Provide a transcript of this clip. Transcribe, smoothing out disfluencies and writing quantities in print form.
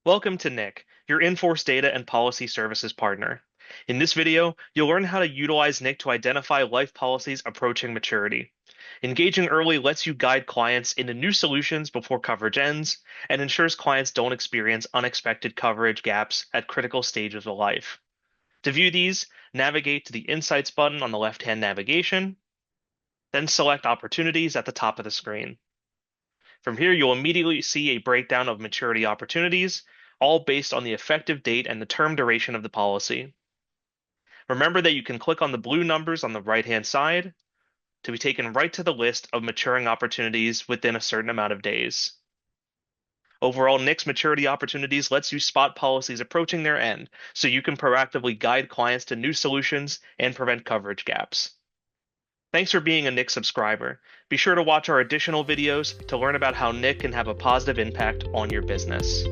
Welcome to NIC, your in-force data and policy services partner. In this video, you'll learn how to utilize NIC to identify life policies approaching maturity. Engaging early lets you guide clients into new solutions before coverage ends and ensures clients don't experience unexpected coverage gaps at critical stages of life. To view these, navigate to the Insights button on the left-hand navigation, then select Opportunities at the top of the screen. From here, you'll immediately see a breakdown of maturity opportunities, all based on the effective date and the term duration of the policy. Remember that you can click on the blue numbers on the right-hand side to be taken right to the list of maturing opportunities within a certain amount of days. Overall, NIC's maturity opportunities lets you spot policies approaching their end, so you can proactively guide clients to new solutions and prevent coverage gaps. Thanks for being a NIC subscriber. Be sure to watch our additional videos to learn about how NIC can have a positive impact on your business.